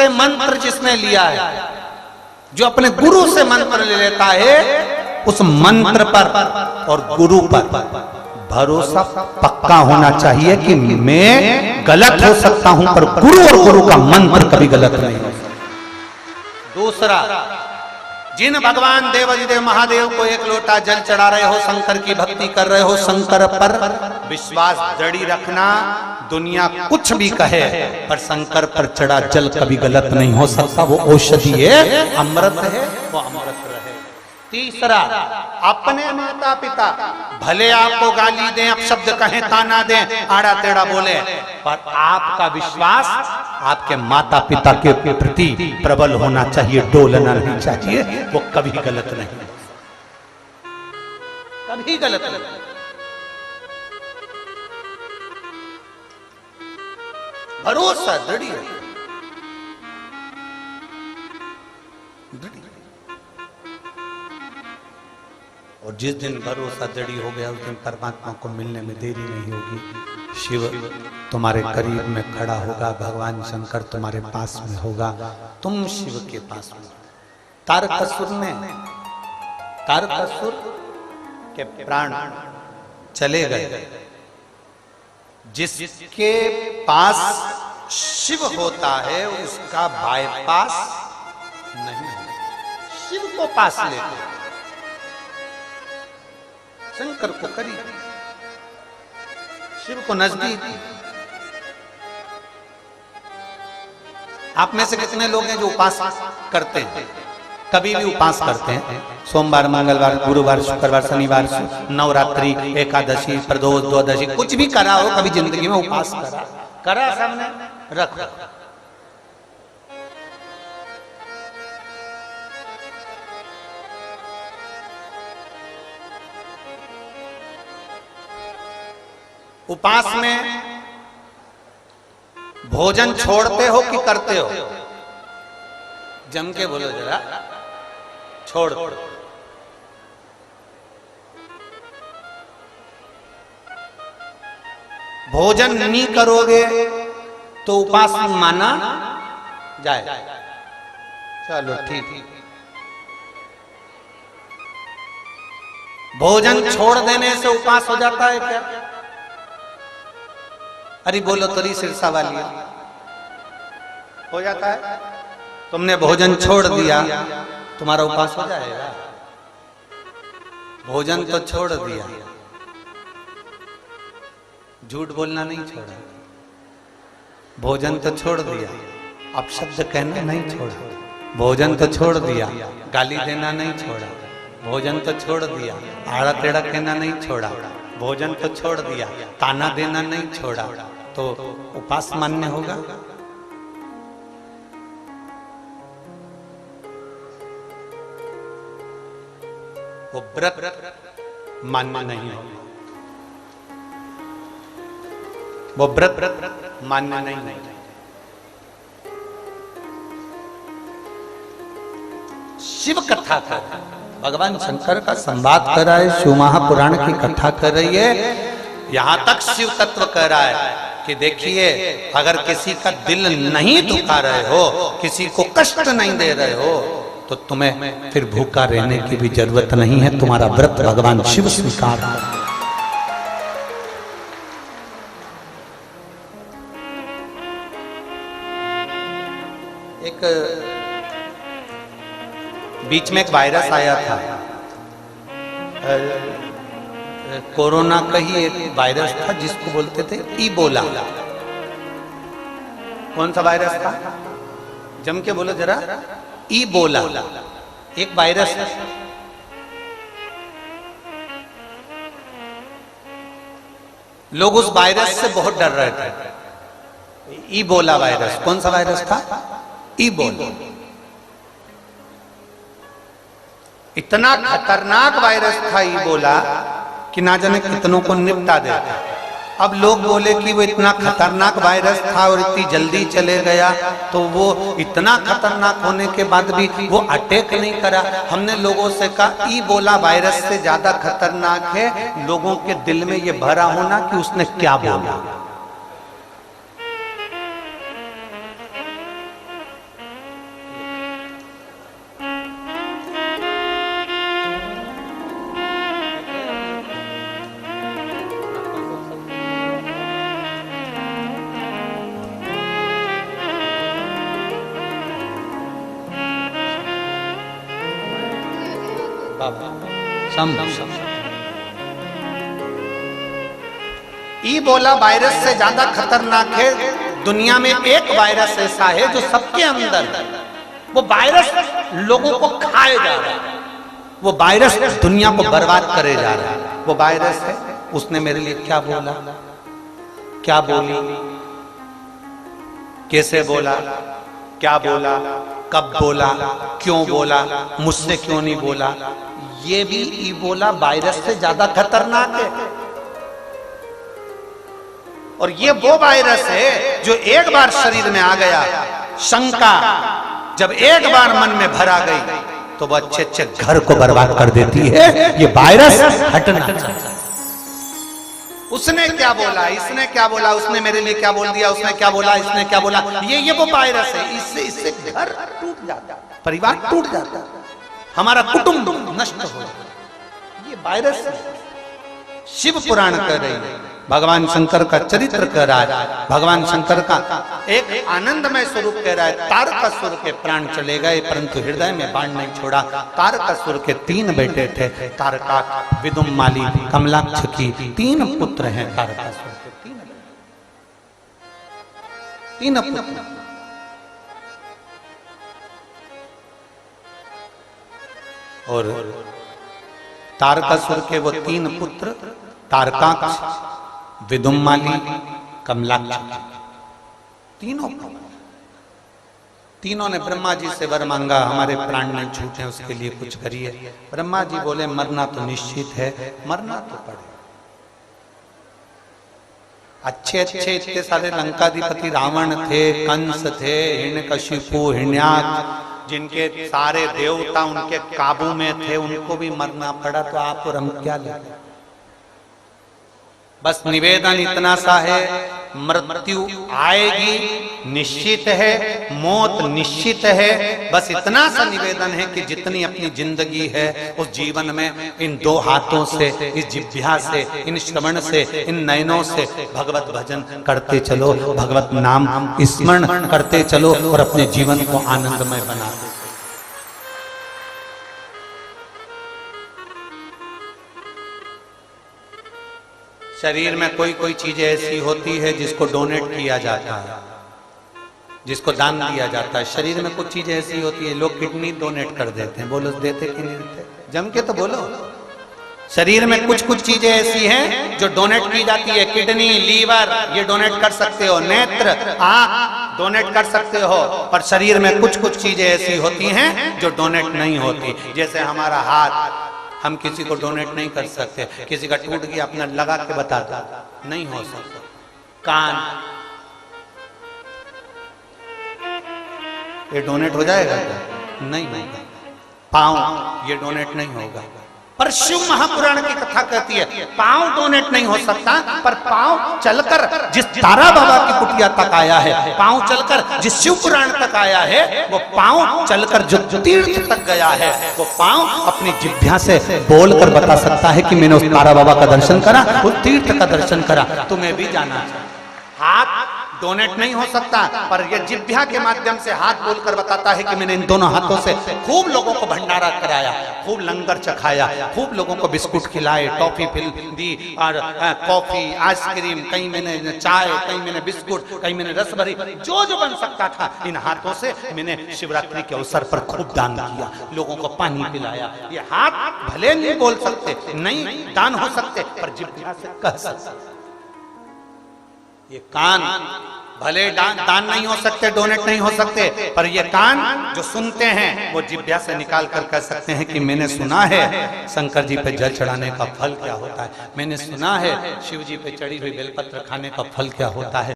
से मंत्र जिसने लिया है, जो अपने गुरु से मंत्र ले लेता है, उस मंत्र पर और गुरु पर भरोसा पक्का होना चाहिए कि मैं गलत हो सकता हूं पर गुरु और गुरु का मंत्र कभी गलत नहीं हो सकता। दूसरा, जिन भगवान देवाधिदेव महादेव को एक लोटा जल चढ़ा रहे हो, शंकर की भक्ति कर रहे हो, शंकर पर विश्वास दृढ़ रखना। दुनिया कुछ भी कहे पर शंकर पर चढ़ा जल कभी गलत नहीं हो सकता। वो औषधि है, अमृत है, वो अमृत रहे। तीसरा, अपने माता पिता भले आपको गाली दें, अपशब्द कहें, ताना दें, आड़ा टेढ़ा बोले, पर आपका विश्वास आपके माता पिता के प्रति प्रबल होना चाहिए, डोलना नहीं चाहिए। वो कभी गलत नहीं, कभी गलत नहीं। भरोसा दृढ़ है। और जिस दिन भरोसा दृढ़ हो गया उस दिन परमात्मा को मिलने में देरी नहीं होगी। शिव तुम्हारे करीब में खड़ा होगा, भगवान शंकर तुम्हारे पास में होगा, तुम शिव के पास में। तारकासुर के प्राण चले गए। जिसके पास शिव होता है उसका बाईपास नहीं, शिव को पास लेते, शंकर को करीब, शिव को नजदीक। आप में से कितने लोग हैं जो उपास करते हैं? कभी भी उपास करते हैं? सोमवार, मंगलवार, गुरुवार, शुक्रवार, शनिवार, नवरात्रि, एकादशी, प्रदोष, द्वादशी, कुछ भी करा हो कभी जिंदगी में उपास करा सामने रख। उपास में भोजन छोड़ते हो कि करते हो? जम के बोलो जरा। छोड़। भोजन नहीं करोगे तो उपास माना जाए। चलो ठीक। भोजन छोड़ देने से उपास हो जाता है क्या? अरे बोलो तरी सिरसा वाली, हो जाता है? तुमने भोजन छोड़ दिया, तुम्हारा उपास हो जाएगा? भोजन तो छोड़ दिया, झूठ बोलना नहीं छोड़ा, भोजन तो छोड़ दिया, अपशब्द कहना नहीं छोड़ा, भोजन तो छोड़ दिया, गाली देना नहीं छोड़ा, भोजन तो छोड़ दिया, आड़ा टेढ़ा कहना नहीं छोड़ा, भोजन तो छोड़ दिया, ताना देना नहीं छोड़ा, तो उपास मान्य होगा? वो व्रत मान्य नहीं होगा। वो व्रत मान्य नहीं। शिव कथा कर, भगवान शंकर का संवाद कर रहा है, शिव महापुराण की कथा कर रही है। यहां तक शिव तत्व कह रहा है कि देखिए, अगर किसी का दिल नहीं दुखा रहे हो, किसी को कष्ट नहीं दे रहे हो, तो तुम्हें फिर भूखा रहने की भी जरूरत नहीं है। तुम्हारा व्रत भगवान शिव स्वीकार कर। एक बीच में एक वायरस आया था, कोरोना का ही एक वायरस था जिसको बोलते थे इबोला। कौन सा वायरस था? जम के बोलो जरा। इबोला एक वायरस है। लोग उस वायरस से बहुत डर रहे थे। इबोला वायरस, कौन सा वायरस था? इबोला। इतना खतरनाक वायरस था इबोला कि ना जाने कितनों को निपटा देता। अब लोग बोले कि वो इतना खतरनाक वायरस था और इतनी जल्दी चले गया, तो वो इतना खतरनाक होने के बाद भी वो अटैक नहीं करा। हमने लोगों से कहा इबोला वायरस से ज्यादा खतरनाक है लोगों के दिल में ये भरा होना कि उसने क्या बोला। सम ई बोला वायरस से ज्यादा खतरनाक है दुनिया में एक वायरस ऐसा है जो सबके अंदर, वो वायरस लोगों को खाए जा रहा है, वो वायरस दुनिया को बर्बाद करे जा रहा है। वो वायरस है, उसने मेरे लिए क्या बोला, क्या बोली, कैसे बोला, क्या बोला, कब बोला, क्यों बोला, मुझसे क्यों नहीं बोला, ये भी इबोला वायरस से ज्यादा खतरनाक है। और ये वो वायरस है जो एक बार शरीर में आ गया, शंका जब एक बार मन में भरा गई तो वो अच्छे अच्छे घर को बर्बाद कर देती है। ये वायरस हटना चाहिए। उसने क्या बोला, इसने क्या बोला, उसने मेरे लिए क्या बोल दिया, उसने क्या बोला, इसने क्या बोला, ये वो वायरस है। इससे घर टूट जाता, परिवार टूट जाता, हमारा कुटुंब नष्ट हो जाता। ये वायरस शिव पुराण कह रही है, भगवान शंकर का चरित्र कह रहा है, भगवान शंकर का एक आनंदमय स्वरूप कह रहा है। तारकासुर के प्राण चले गए परंतु हृदय में बाण नहीं छोड़ा। तारकासुर के 3 बेटे थे, तारकाक, विदुम्माली, कमलाक्ष की 3 पुत्र हैं। तारकासुर के 3 पुत्र। और तारकासुर के वो 3 पुत्र तारकाक्ष, विदुम्माली, कमलाक्ष, तीनों ने ब्रह्मा जी से वर मांगा, हमारे प्राण नहीं छूटे उसके लिए कुछ करिए। ब्रह्मा जी बोले मरना तो निश्चित है, मरना तो पड़े। अच्छे अच्छे इतने सारे लंकाधिपति रावण थे, कंस थे, हिरण्यकशिपु, हिरण्याक्ष, जिनके सारे देवता उनके काबू में थे, उनको भी मरना पड़ा। तो आप और हम क्या लगे? बस निवेदन इतना सा है, मृत्यु आएगी, निश्चित है, मौत निश्चित है। बस इतना सा निवेदन है कि जितनी अपनी जिंदगी है उस जीवन में इन 2 हाथों से, इस जिह्वा से, इन श्रवण से, इन नयनों से भगवत भजन करते चलो, भगवत नाम स्मरण करते चलो और अपने जीवन को आनंदमय बना दो। शरीर में कोई कोई चीजें ऐसी होती है जिसको डोनेट किया जाता है, जिसको दान दिया जाता है। शरीर में कुछ चीजें ऐसी होती है, लोग किडनी डोनेट कर देते हैं। बोलो देते कि नहीं देते? जम के तो बोलो। शरीर में कुछ कुछ चीजें ऐसी हैं जो डोनेट की जाती है। किडनी, लीवर ये डोनेट कर सकते हो, नेत्र, आंख डोनेट कर सकते हो। पर शरीर में कुछ कुछ चीजें ऐसी होती हैं जो डोनेट नहीं होती। जैसे हमारा हाथ, हम किसी को डोनेट नहीं कर सकते। किसी का टूट गया अपना लगा के बता दो, नहीं हो सकता। कान ये डोनेट हो जाएगा क्या? नहीं होगा। पाँव ये डोनेट नहीं होगा। पर शिव महापुराण की कथा कहती है पाँव डोनेट नहीं हो सकता, पर पाँव चलकर जिस तारा बाबा की कुटिया तक आया है, पाँव चलकर जिस शिव पुराण तक आया है, वो पाँव चलकर जो तीर्थ तक गया है, वो पाँव अपनी जिह्वा से बोलकर बता सकता है कि मैंने उस तारा बाबा का दर्शन करा, उस तीर्थ का दर्शन करा। तुम्हें भी जाना चाहिए। हाथ डोनेट नहीं हो सकता, पर यह जिह्वा के माध्यम से हाथ बोलकर बताता है कि मैंने इन दोनों हाथों से खूब लोगों को भंडारा कराया, खूब लंगर चखाया, खूब लोगों को बिस्कुट खिलाए, टॉफी दी और कॉफी, आइसक्रीम, कहीं मैंने चाय, कहीं मैंने बिस्कुट, कहीं मैंने रसभरी, जो जो बन सकता था इन हाथों से मैंने शिवरात्रि के अवसर पर खूब दान किया, लोगों को पानी पिलाया। ये हाथ भले नहीं बोल सकते, नहीं दान हो सकते, पर जिह्वा से कह सकते। ये कान भले दान नहीं हो सकते, डोनेट नहीं हो सकते, पर ये कान जो सुनते हैं वो जिह्वा से निकाल कर कह सकते हैं कि मैंने सुना है शंकर जी पे जल चढ़ाने का फल क्या होता है, मैंने सुना है शिव जी पे चढ़ी हुई बेलपत्र खाने का फल क्या होता है।